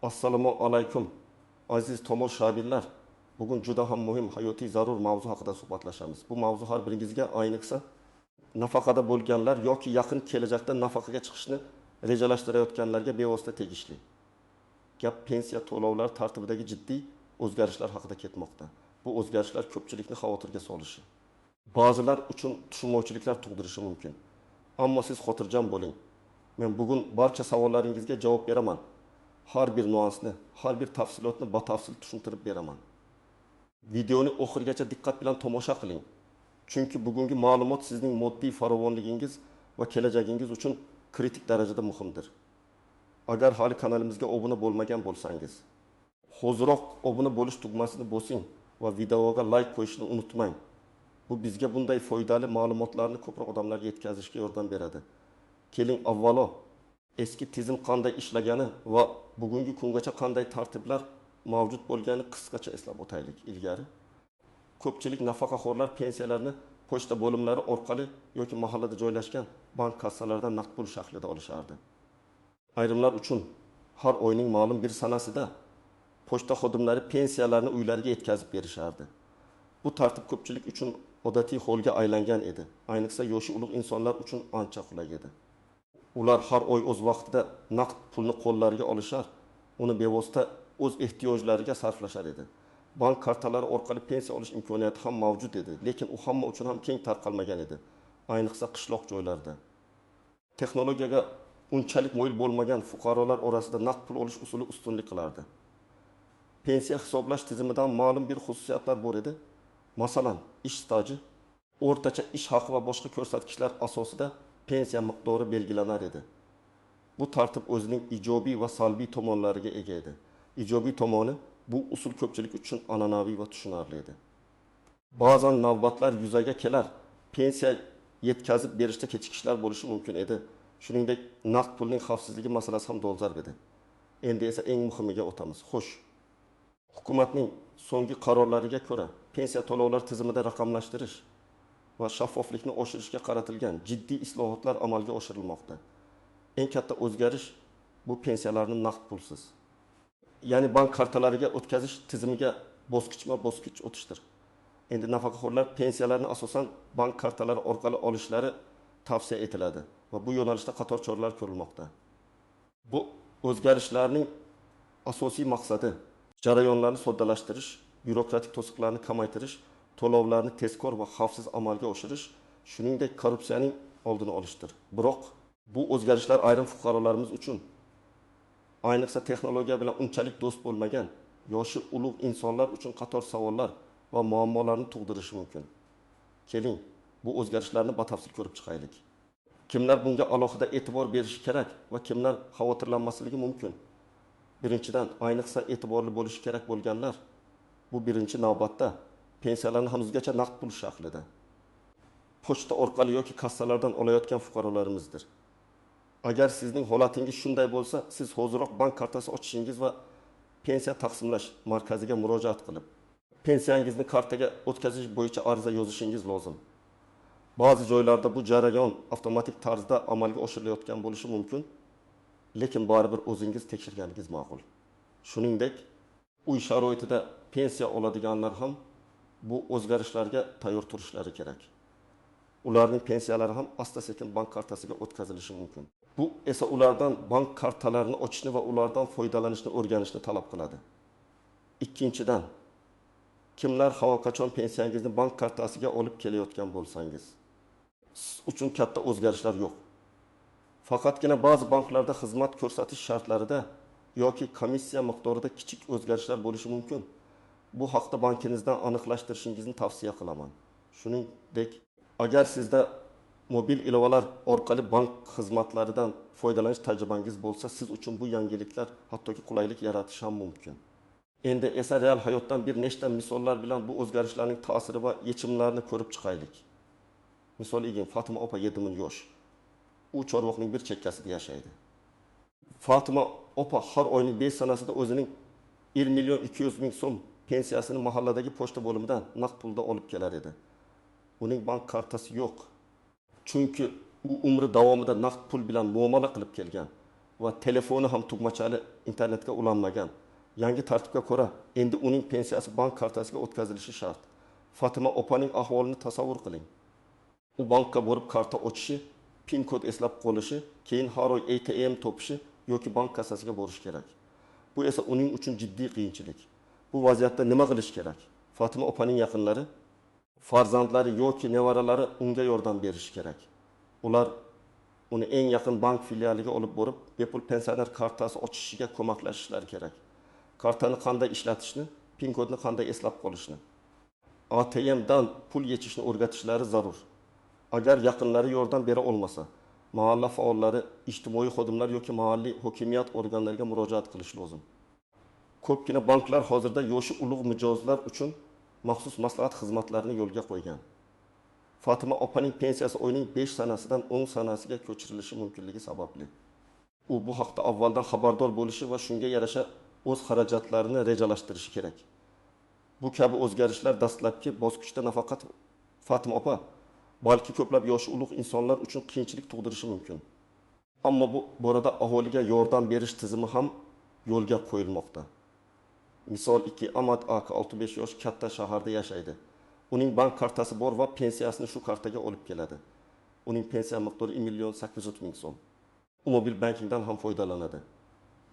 Assalomu alaykum aziz tomoshabinlar. Bugun juda ham muhim hayotiy zarur mavzu haqida suhbatlashamiz. Bu mavzu har biringizga ayniqsa nafaqada bo'lganlar yoki yaqin kelajakda nafaqaga chiqishni rejalashtirayotganlarga bevosita tegishli. Gap pensiya to'lovlari tartibidagi jiddiy o'zgarishlar haqida ketmoqda. Bu o'zgarishlar ko'pchilikni xavotirga solishi, ba'zilar uchun tushunmovchiliklar tug'dirishi mumkin. Ammo siz xotirjam bo'ling. Men bugun barcha savollaringizga javob beraman. Har bir nuansni, har bir tafsilotni batafsil tushuntirib beraman. Videoni oxirigacha diqqat bilan tomosha qiling. Chunki bugungi ma'lumot sizning moddiy farovonligingiz va kelajagingiz uchun kritik darajada muhimdir. Agar hali kanalimizga obuna bo'lmagan bo'lsangiz, hoziroq obuna bo'lish tugmasini bosing va videoga like qo'yishni unutmang. Bu bizga bunday foydali ma'lumotlarni ko'proq odamlarga yetkazishga yordam beradi. Keling avvalo eski tizim qanday ishlagani va bugungi kungacha qanday tartiblar mavjud bo'lgani qisqacha eslab o'taylik. Ilgari ko'pchilik nafaqaxo'rlar pensiyalarni pochta bo'limlari orqali yoki mahallada joylashgan bank kassalaridan naqd pul shaklida olishardi. Ayrimlar uchun har oyning ma'lum bir sanasida pochta xodimlari pensiyalarni uylariga yetkazib berishardi. Bu tartib ko'pchilik uchun odatiy holga aylangan edi. Ayniqsa yoshi ulug' insonlar uchun ancha qulay edi. Ular har oy o'z vaqtida naqd pulni qo'llariga olishar, uni bevosita o'z ehtiyojlariga sarflashar edi. Bank kartalari orqali pensiya olish imkoniyati ham mavjud edi, lekin u hamma uchun ham keng tarqalmagan edi, ayniqsa qishloq joylarda. Texnologiyaga unchalik mo'yil bo'lmagan fuqarolar orasida naqd pul olish usuli ustunlik qilardi. Pensiya hisoblash tizimidan ma'lum bir xususiyatlar bor edi. Masalan, ish staji, o'rtacha ish haqi va boshqa ko'rsatkichlar asosida pensiya miqdori belgilanar edi. Bu tartib o'zining ijobiy va salbiy tomonlariga ega edi. Ijobiy tomoni, bu usul ko'pchilik uchun an'anaviy va tushunarli edi. Ba'zan navbatlar yuzaga kelar, pensiya yetkazib berishda kechikishlar bo'lishi mumkin edi. Shuningdek, naqd pulning xavfsizligi masalasi ham dolzarb edi. Endi esa eng muhimiga o'tamiz. Xo'sh, hukumatning so'nggi qarorlariga ko'ra pensiya to'lovlar tizimida raqamlashtirish va shaffoflikni oshirishga qaratilgan jiddiy islohotlar amalga oshirilmoqda. Eng katta o'zgarish bu pensiyalarni naqd pulsiz, ya'ni bank kartalariga o'tkazish tizimiga bosqichma-bosqich o'tishdir. Endi nafaqaxo'rlar pensiyalarni asosan bank kartalari orqali olishlari tavsiya etiladi va bu yo'nalishda qator choralar ko'rilmoqda. Bu o'zgarishlarning asosiy maqsadi jarayonlarni soddalashtirish, byurokratik to'siqlarni kamaytirish, to'lovlarni tezkor va xavfsiz amalga oshirish, shuningdek korrupsiyaning oldini olishdir. Biroq bu o'zgarishlar ayrim fuqarolarimiz uchun, ayniqsa texnologiya bilan unchalik do'st bo'lmagan yoshi ulug' insonlar uchun qator savollar va muammolarni tug'dirishi mumkin. Keling, bu o'zgarishlarni batafsil ko'rib chiqaylik. Kimlar bunga alohida e'tibor berishi kerak va kimlar xavotirlanmasligi mumkin? Birinchidan, ayniqsa e'tiborli bo'lishi kerak bo'lganlar bu birinchi navbatda pensiyalarni hanuzgacha naqd pul shaklida pochta orqali yoki kassalardan olayotgan fuqarolarimizdir. Agar sizning holatingiz shunday bo'lsa, siz hoziroq bank kartasi ochishingiz va pensiya taqsimlash markaziga murojaat qilib, pensiyangizni kartaga o'tkazish bo'yicha ariza yozishingiz lozim. Ba'zi joylarda bu jarayon avtomatik tarzda amalga oshirilayotgan bo'lishi mumkin, lekin baribir o'zingiz tekshirganingiz ma'qul. Shuningdek, uy sharoitida pensiya oladiganlar ham bu o'zgarishlarga tayyor turishlari kerak. Ularning pensiyalari ham asta-sekin bank kartasiga o'tkazilishi mumkin. Bu esa ulardan bank kartalarini ochishni va ulardan foydalanishni o'rganishni talab qiladi. Ikkinchidan, kimlar qachon pensiyangizni bank kartasiga olib kelayotgan bo'lsangiz, siz uchun katta o'zgarishlar yo'q. Faqatgina ba'zi banklarda xizmat ko'rsatish shartlarida yoki komissiya miqdorida kichik o'zgarishlar bo'lishi mumkin. Bu haqda bankingizdan aniqlashtirishingizni tavsiya qilaman. Shuningdek, agar sizda mobil ilovalar orqali bank xizmatlaridan foydalanish tajribangiz bo'lsa, siz uchun bu yangiliklar hattoki qulaylik yaratishi ham mumkin. Endi esa real hayotdan bir nechta misollar bilan bu o'zgarishlarning ta'siri va yechimlarini ko'rib chiqaylik. Misol egin Fatima opa 7 ming yosh. U Chorvoqning bir chekkasida yashaydi. Fatima opa har oyning 5 sanasida o'zining 1 million 200 ming so'm pensiyasini mahalladagi pochta bo'limidan naqd pulda olib kelar edi. Uning bank kartasi yo'q. Chunki u umri davomida naqd pul bilan muomala qilib kelgan va telefoni ham tugmachali internetga ulanmagan. Yangi tartibga ko'ra, endi uning pensiyasi bank kartasiga o'tkazilishi shart. Fatima opaning ahvolini tasavvur qiling. U bankka borib karta ochishi, pin kod eslab qolishi, keyin har oy ATM topishi yoki bank kassasiga borish kerak. Bu esa uning uchun jiddiy qiyinchilik. Bu vaziyatda nima qilish kerak? Fatima opaning yaqinlari, farzandlari yoki nevaralari unga yordam berishi kerak. Ular uni eng yaqin bank filialiga olib borib, bepul pensioner kartasi ochishiga ko'maklashishlari kerak. Kartani qanday ishlatishni, pin kodni qanday eslab qolishni, ATMdan pul yechishni o'rgatishlari zarur. Agar yaqinlari yordam bera olmasa, mahalla faollari, ijtimoiy xodimlar yoki mahalliy hokimiyat organlariga murojaat qilish lozim. Ko'pgina banklar hozirda yoshi ulug' mijozlar uchun maxsus maslahat xizmatlarini yo'lga qo'ygan. Fatima opaning pensiyasi oyning 5 sanasidan 10 sanasiga ko'chirilishi mumkinligi sababli. U bu haqda avvaldan xabardor bo'lishi va shunga yarasha o'z xarajatlarini rejalashtirishi kerak. Bu kabi o'zgarishlar dastlabki bosqichda nafaqat Fatima opa, balki ko'plab yoshi ulug' insonlar uchun qiyinchilik tug'dirishi mumkin. Ammo bu borada aholiga yordam berish tizimi ham yo'lga qo'yilmoqda. Misol 2 Ahmad aka 65 yosh katta shaharda yashaydi. Uning bank kartasi bor va pensiyasini shu kartaga olib keladi. Uning pensiya miqdori 1.800.000 so'm. U mobil bankingdan ham foydalanadi.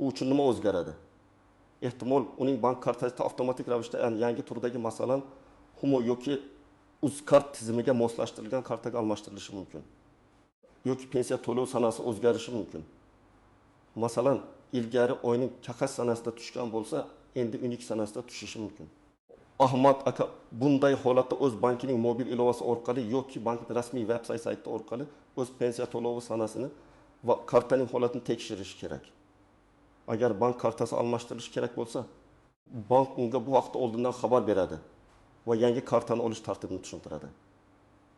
U uchun nima o'zgaradi? Ehtimol uning bank kartasida avtomatik ravishda yangi turdagi, masalan, Humo yoki Uzkart tizimiga moslashtirilgan kartaga almashtirilishi mumkin. Yoki pensiya to'lov sanasi o'zgarishi mumkin. Masalan, ilgari oyning chaqas sanasida tushgan bo'lsa, endi unik sanasida tushishi mumkin. Ahmad aka bunday holatda o'z bankining mobil ilovasi orqali yoki bankning rasmiy veb-sayt saytida orqali o'z pensiya to'lovi sanasini va kartaning holatini tekshirishi kerak. Agar bank kartasi almashtirilishi kerak bo'lsa, bank unga bu vaqtda oldindan xabar beradi va yangi kartani olish tartibini tushuntiradi.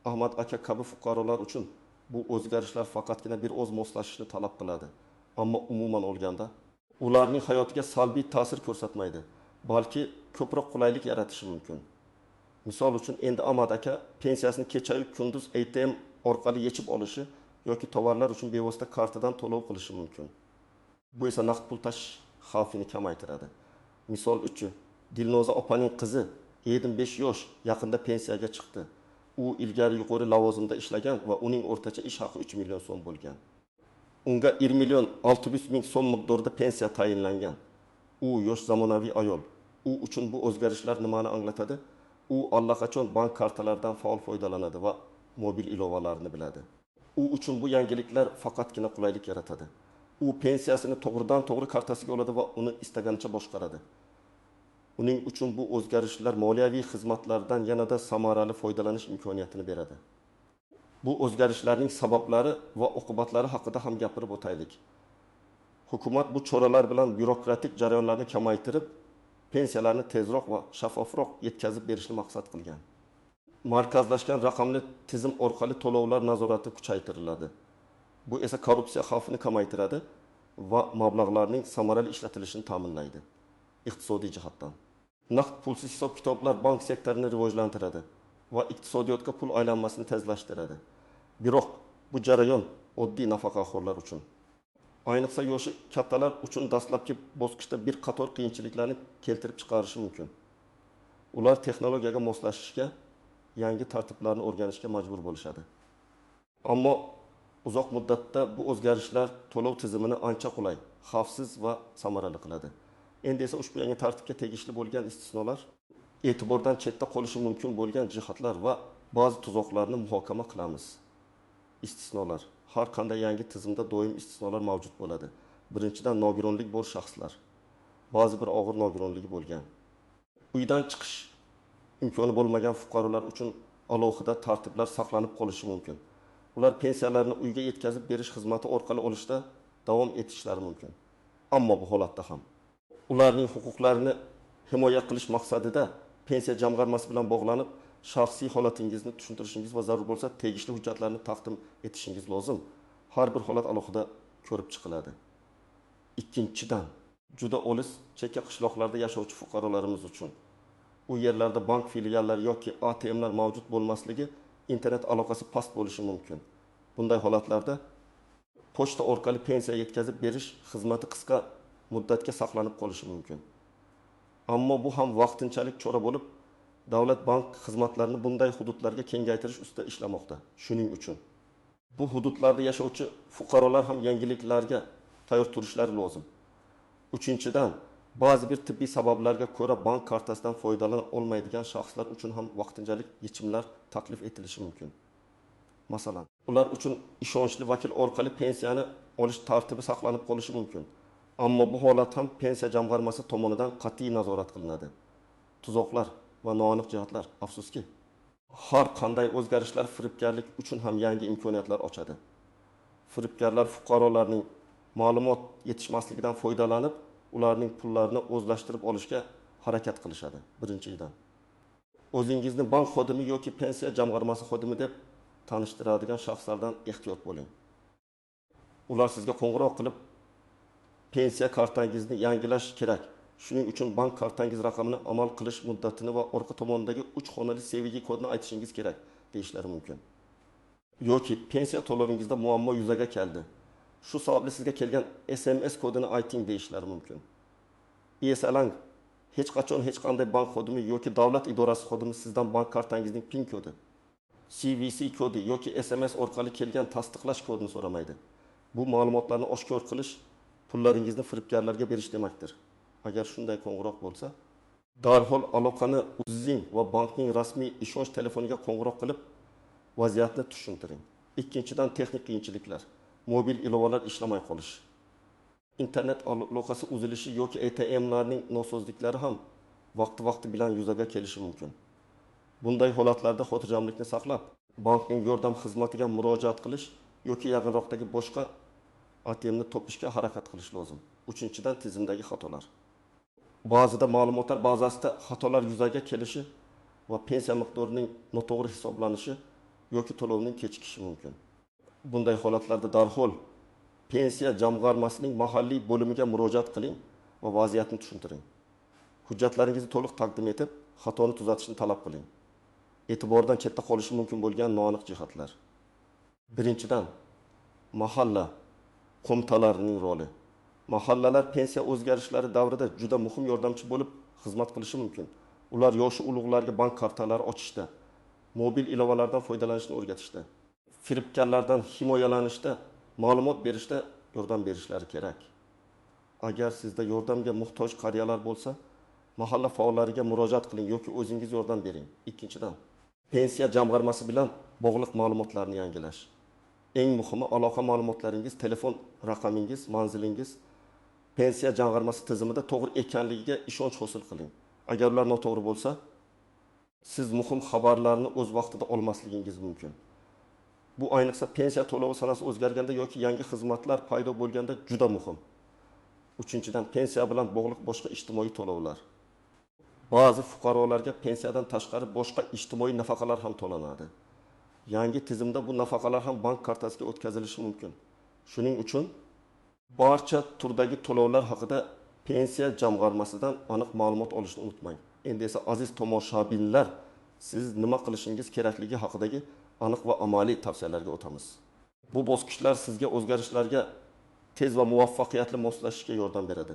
Ahmad aka kabi fuqarolar uchun bu o'zgarishlar faqatgina bir oz moslashishni talab qiladi. Ammo umuman olganda, ularning hayotiga salbiy ta'sir ko'rsatmaydi, balki ko'proq qulaylik yaratishi mumkin. Misol uchun, endi Ahmad aka pensiyasini kecha-yu kunduz ATM orqali yechib olishi yoki tovarlar uchun bevosita kartadan to'lov qilishi mumkin. Bu esa naqd pul tashish xavfini kamaytiradi. Misol uchun, Dilnoza opaning qizi 75 yosh yaqinda pensiyaga chiqdi. U ilgari yuqori lavozimda ishlagan va uning o'rtacha ish haqi 3 million so'm bo'lgan. Unga 1.600.000 so'm miqdorida pensiya tayinlangan. U yosh zamonaviy ayol. U uchun bu o'zgarishlar nimani anglatadi? U allaqachon bank kartalaridan faol foydalanadi va mobil ilovalarni biladi. U uchun bu yangiliklar faqatgina qulaylik yaratadi. U pensiyasini to'g'ridan-to'g'ri kartasiga oladi va uni istaganicha boshqaradi. Uning uchun bu o'zgarishlar moliyaviy xizmatlardan yanada samarali foydalanish imkoniyatini beradi. Bu o'zgarishlarning sabablari va oqibatlari haqida ham gapirib o'taylik. Hukumat bu choralar bilan byurokratik jarayonlarni kamaytirib, pensiyalarni tezroq va shaffofroq yetkazib berishni maqsad qilgan. Markazlashgan raqamli tizim orqali to'lovlar nazorati kuchaytiriladi. Bu esa korrupsiya xavfini kamaytiradi va mablag'larning samarali ishlatilishini ta'minlaydi. Iqtisodiy jihatdan naqd pulsiz hisob-kitoblar bank sektorini rivojlantiradi va iqtisodiyotga pul aylanmasini tezlashtiradi. Biroq bu jarayon oddiy nafaqaxo'rlar uchun, ayniqsa yoshi kattalar uchun dastlabki bosqichda bir qator qiyinchiliklarni keltirib chiqarishi mumkin. Ular texnologiyaga moslashishga, yangi tartiblarni o'rganishga majbur bo'lishadi. Ammo uzoq muddatda bu o'zgarishlar to'lov tizimini ancha qulay, xavfsiz va samarali qiladi. Endi esa ushbu yangi tartibga tegishli bo'lgan istisnolar, e'tibordan chetda qolishi mumkin bo'lgan jihatlar va ba'zi tuzoqlarni muhokama qilamiz. Istisnolar. Har qanday yangi tizimda doim istisnolar mavjud bo'ladi. Birinchidan, nogironlik bor shaxslar. Ba'zi bir og'ir nogironligi bo'lgan. Uydan chiqish imkoni bo'lmagan fuqarolar uchun alohida tartiblar saqlanib qolishi mumkin. Ular pensiyalarini uyga yetkazib berish xizmati orqali olishda davom etishlari mumkin. Ammo bu holatda ham ularning huquqlarini himoya qilish maqsadida pensiya jamg'armasi bilan bog'lanib, shaxsiy holatingizni tushuntirishingiz va zarur bo'lsa tegishli hujjatlarni taqdim etishingiz lozim. Har bir holat alohida ko'rib chiqiladi. Ikkinchidan, juda olis chekka qishloqlarda yashovchi fuqarolarimiz uchun u yerlarda bank filiallari yoki ATMlar mavjud bo'lmasligi, internet aloqasi past bo'lishi mumkin. Bunday holatlarda pochta orqali pensiya yetkazib berish xizmati qisqa muddatga saqlanib qolishi mumkin. Ammo bu ham vaqtinchalik chora bo'lib, davlat bank xizmatlarini bunday hududlarga kengaytirish ustida ishlamoqda. Shuning uchun bu hududlarda yashovchi fuqarolar ham yangiliklarga tayyor turishlari lozim. Uchinchidan, ba'zi bir tibbiy sabablarga ko'ra bank kartasidan foydalana olmaydigan shaxslar uchun ham vaqtinchalik yechimlar taklif etilishi mumkin. Masalan, ular uchun ishonchli vakil orqali pensiyani olish tartibi saqlanib qolishi mumkin. Ammo bu holat ham pensiya jamg'armasi tomonidan qat'iy nazorat qilinadi. Tuzoqlar va noaniq jihatlar, afsuski, har qanday o'zgarishlar firibgarlik uchun ham yangi imkoniyatlar ochadi. Firibgarlar fuqarolarning ma'lumot yetishmasligidan foydalanib, ularning pullarini o'zlashtirib olishga harakat qilishadi. Birinchidan, o'zingizni bank xodimi yoki pensiya jamg'armasi xodimi deb tanishtiradigan shaxslardan ehtiyot bo'ling. Ular sizga qo'ng'iroq qilib, pensiya kartangizni yangilash kerak. Shuning uchun bank kartangiz raqamini amal qilish muddatini va orqa tomondagi 3 xonali CVV kodini aytishingiz kerak deyishlari mumkin. Yoki pensiya to'lovingizda muammo yuzaga keldi. Shu sababli sizga kelgan SMS kodini ayting deyishlari mumkin. Esalang, hech qachon hech qanday bank xodimi yoki davlat idorasi xodimi sizdan bank kartangizning PIN kodi, CVC kodi yoki SMS orqali kelgan tasdiqlash kodini so'ramaydi. Bu ma'lumotlarni oshkor qilish, pullaringizni firibgarlarga berish demakdir. Agar shunday qo'ng'iroq bo'lsa, darhol aloqani uzing va bankning rasmiy ishonch telefoniga qo'ng'iroq qilib, vaziyatni tushuntiring. Ikkinchidan, texnik qiyinchiliklar. Mobil ilovalar ishlamay qolish. Internet aloqasi uzilishi yoki ATMlarning nosozliklari ham vaqti bilan yuzaga kelishi mumkin. Bunday holatlarda xotirjamlikni saqlab, bankning yordam xizmatiga murojaat qilish yoki yaqinroqdagi boshqa ATMni topishga harakat qilish lozim. Uchinchidan, tizimdagi xatolar. Ba'zida ma'lumotlar bazasida xatolar yuzaga kelishi va pensiya miqdorining noto'g'ri hisoblanishi yoki to'lovning kechikishi mumkin. Bunday holatlarda darhol pensiya jamg'armasining mahalliy bo'limiga murojaat qiling va vaziyatni tushuntiring. Hujjatlaringizni to'liq taqdim etib, xatoni tuzatishni talab qiling. E'tibordan chetda qolishi mumkin bo'lgan noaniq jihatlar. Birinchidan, mahalla qo'mitalarining roli. Mahallalar pensiya o'zgarishlari davrida juda muhim yordamchi bo'lib xizmat qilishi mumkin. Ular yoshi ulug'larga bank kartalari ochishda, mobil ilovalardan foydalanishni o'rgatishda, firibgarlardan himoyalanishda, ma'lumot berishda yordam berishlari kerak. Agar sizda yordamga muhtoj qariyalar bo'lsa, mahalla faollariga murojaat qiling yoki o'zingiz yordam bering. Ikkinchidan, pensiya jamg'armasi bilan bog'liq ma'lumotlarni yangilash. Eng muhimi, aloqa ma'lumotlaringiz, telefon raqamingiz, manzilingiz pensiya jamg'armasi tizimida to'g'ri ekanligiga ishonch hosil qiling. Agar ular noto'g'ri bo'lsa, siz muhim xabarlarni o'z vaqtida olmasligingiz mumkin. Bu ayniqsa pensiya to'lovi sanasi o'zgarganda yoki yangi xizmatlar paydo bo'lganda juda muhim. Uchinchidan, pensiya bilan bog'liq boshqa ijtimoiy to'lovlar. Ba'zi fuqarolarga pensiyadan tashqari boshqa ijtimoiy nafaqalar ham to'lanadi. Yangi tizimda bu nafaqalar ham bank kartasiga o'tkazilishi mumkin. Shuning uchun barcha turdagi to'lovlar haqida pensiya jamg'armasidan aniq ma'lumot olishni unutmang. Endi esa aziz tomoshabinlar, siz nima qilishingiz kerakligi haqidagi aniq va amaliy tavsiyalarga o'tamiz. Bu bosqichlar sizga o'zgarishlarga tez va muvaffaqiyatli moslashishga yordam beradi.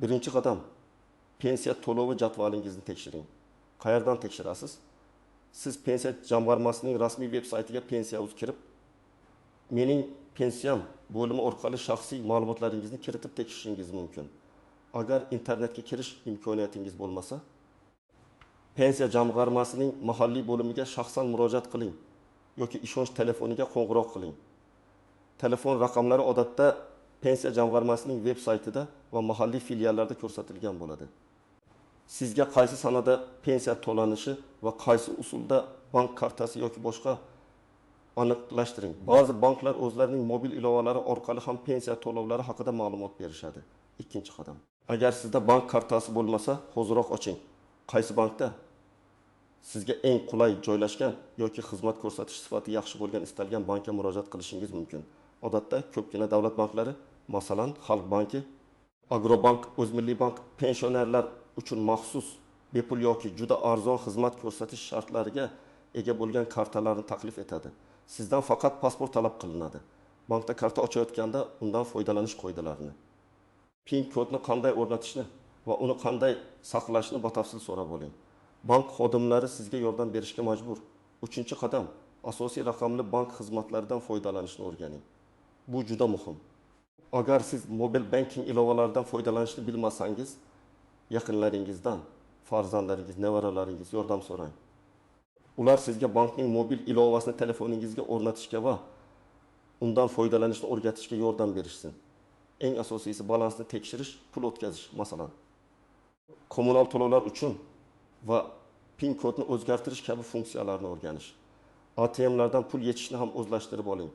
Birinchi qadam, pensiya to'lovi jadvalingizni tekshiring. Qayerdan tekshirasiz? Siz pensiya jamg'armasining rasmiy veb-saytiga pensiya.uz kirib, mening pensiyam bo'limi orqali shaxsiy ma'lumotlaringizni kiritib tekshirishingiz mumkin. Agar internetga kirish imkoniyatingiz bo'lmasa, pensiya jamg'armasining mahalliy bo'limiga shaxsan murojaat qiling yoki ishonch telefoniga qo'ng'iroq qiling. Telefon raqamlari odatda pensiya jamg'armasining veb-saytida va mahalliy filiallarda ko'rsatilgan bo'ladi. Sizga qaysi sanada pensiya to'lanishi va qaysi usulda bank kartasi yoki boshqa aniqlashtiring. Ba'zi banklar o'zlarining mobil ilovalari orqali ham pensiya to'lovlari haqida ma'lumot berishadi. Ikkinchi qadam. Agar sizda bank kartasi bo'lmasa, hoziroq oching. Qaysi bankda? Sizga eng qulay joylashgan yoki xizmat ko'rsatish sifati yaxshi bo'lgan istalgan bankka murojaat qilishingiz mumkin. Odatda ko'pgina davlat banklari, masalan, Xalq banki, Agrobank, O'zmilliy bank pensionerlar uchun maxsus bepul yoki juda arzon xizmat ko'rsatish shartlariga ega bo'lgan kartalarni taklif etadi. Sizdan faqat pasport talab qilinadi. bankda karta ochayotganda undan foydalanish qoidalarini, PIN kodni qanday o'rnatishni va uni qanday saqlashni batafsil so'rab oling. Bank xodimlari sizga yordam berishga majbur. 3-qadam, asosiy raqamli bank xizmatlaridan foydalanishni o'rganing. Bu juda muhim. Agar siz mobil banking ilovalaridan foydalanishni bilmasangiz, yaqinlaringizdan, farzandlaringiz, nevaralaringiz yordam so'rang. Ular sizga bankning mobil ilovasini telefoningizga o'rnatishga va undan foydalanishni o'rgatishga yordam berishsin. Eng asosiysi balansni tekshirish, pul o'tkazish, masalan. Kommunal to'lovlar uchun va PIN kodni o'zgartirish kabi funksiyalarni o'rganish. ATMlardan pul yechishni ham o'zlashtirib oling.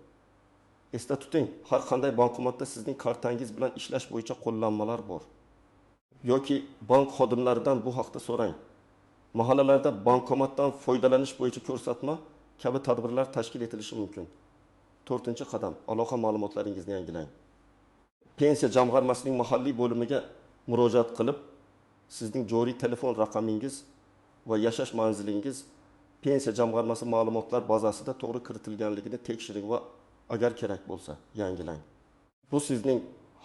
Esda tuting, har qanday bankomatda sizning kartangiz bilan ishlash bo'yicha qo'llanmalar bor. Yoki bank xodimlaridan bu haqda so'rang. Mahallalarda bankomatdan foydalanish bo'yicha ko'rsatma kabi tadbirlar tashkil etilishi mumkin. 4-qadam, aloqa ma'lumotlaringizni yangilang. Pensiya jamg'armasining mahalliy bo'limiga murojaat qilib, sizning joriy telefon raqamingiz va yashash manzilingiz pensiya jamg'armasi ma'lumotlar bazasida to'g'ri kiritilganligini tekshiring va agar kerak bo'lsa, yangilang. Bu sizning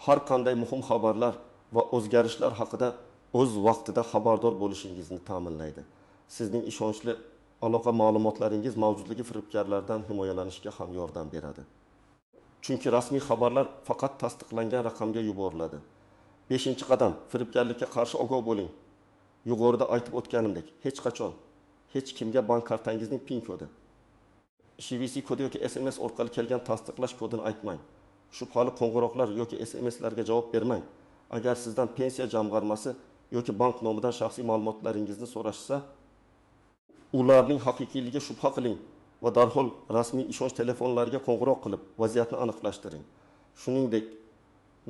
har qanday muhim xabarlar va o'zgarishlar haqida o'z vaqtida xabardor bo'lishingizni ta'minlaydi. Sizning ishonchli aloqa ma'lumotlaringiz mavjudligi firibgarlardan himoyalanishga ham yordam beradi. Chunki rasmiy xabarlar faqat tasdiqlangan raqamga yuboriladi. 5-qadam, firibgarlikka qarshi ogoh bo'ling. Yuqorida aytib o'tganimdek, hech qachon hech kimga bank kartangizning PIN kodi, CVC kodi yoki SMS orqali kelgan tasdiqlash kodini aytmang. Shubhali qo'ng'iroqlar yoki SMSlarga javob bermang. Agar sizdan pensiya jamg'armasi yoki bank nomidan shaxsiy ma'lumotlaringizni so'rashsa, ularning haqiqiyligiga shubha qiling va darhol rasmiy ishonch telefonlariga qo'ng'iroq qilib vaziyatni aniqlashtiring. Shuningdek,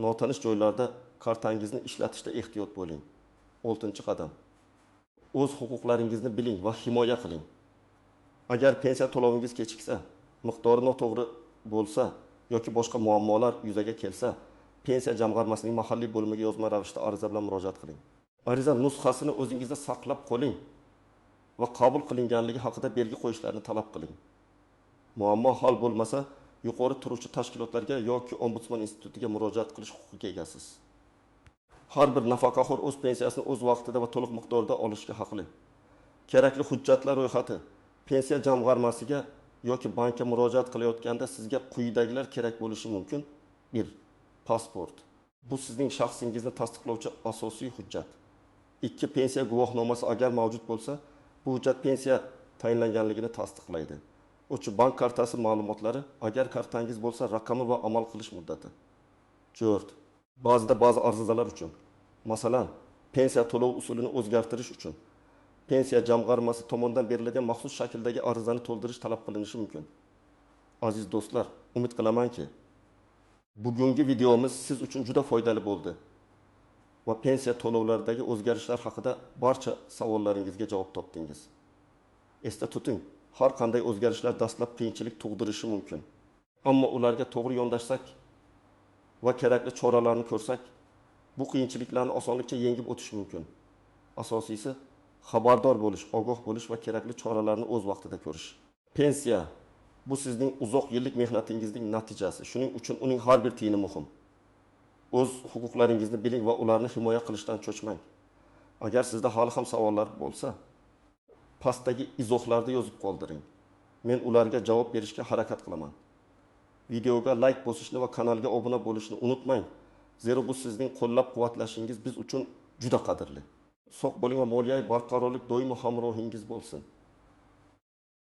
notanish joylarda kartangizni ishlatishda ehtiyot bo'ling. 6-qadam. O'z huquqlaringizni biling va himoya qiling. Agar pensiya to'lovingiz kechiksa, miqdori noto'g'ri bo'lsa yoki boshqa muammolar yuzaga kelsa, pensiya jamg'armasining mahalliy bo'limiga yozma ravishda ariza bilan murojaat qiling. Ariza nusxasini o'zingizda saqlab qoling va qabul qilinganligi haqida belgi qo'yishlarini talab qiling. Muammo hal bo'lmasa, yuqori turuvchi tashkilotlarga yoki ombudsman institutiga murojaat qilish huquqiga egasiz. Har bir nafaqaxo'r o'z pensiyasini o'z vaqtida va to'liq miqdorda olishga haqli. Kerakli hujjatlar ro'yxati. Pensiya jamg'armasiga yoki bankka murojaat qilayotganda sizga quyidagilar kerak bo'lishi mumkin. 1. Pasport. Bu sizning shaxsingizni tasdiqlovchi asosiy hujjat. 2. Pensiya guvohnomasi agar mavjud bo'lsa, bu hujjat pensiya tayinlanganligini tasdiqlaydi. 3. Bank kartasi ma'lumotlari, agar kartangiz bo'lsa, raqami va amal qilish muddati. 4. Ba'zi arizalar uchun, masalan, pensiya to'lov usulini o'zgartirish uchun pensiya jamg'armasi tomonidan beriladigan maxsus shakldagi arizani to'ldirish talab qilinishi mumkin. Aziz do'stlar, umid qilamanki, bugungi videomiz siz uchun juda foydali bo'ldi va pensiya to'lovlaridagi o'zgarishlar haqida barcha savollaringizga javob topdingiz. Esda tuting, har qanday o'zgarishlar dastlab qiyinchilik tug'dirishi mumkin. Ammo ularga to'g'ri yondashsak va kerakli choralarni ko'rsak, bu qiyinchiliklarni osonlikcha yengib o'tish mumkin. Asosiysi xabardor bo'lish, ogoh bo'lish va kerakli choralarni o'z vaqtida ko'rish. Pensiya bu sizning uzoq yillik mehnatingizning natijasi. Shuning uchun uning har bir tiyini muhim. O'z huquqlaringizni biling va ularni himoya qilishdan cho'chmang. Agar sizda hali ham savollar bo'lsa, pastdagi izohlarda yozib qoldiring. Men ularga javob berishga harakat qilaman. Videoga like bosishni va kanalga obuna bo'lishni unutmang. Zero bu sizning qo'llab-quvvatlashingiz biz uchun juda qadrli. Sog' bo'ling va moliyaviy barqarorlik doimo hamrohingiz bo'lsin.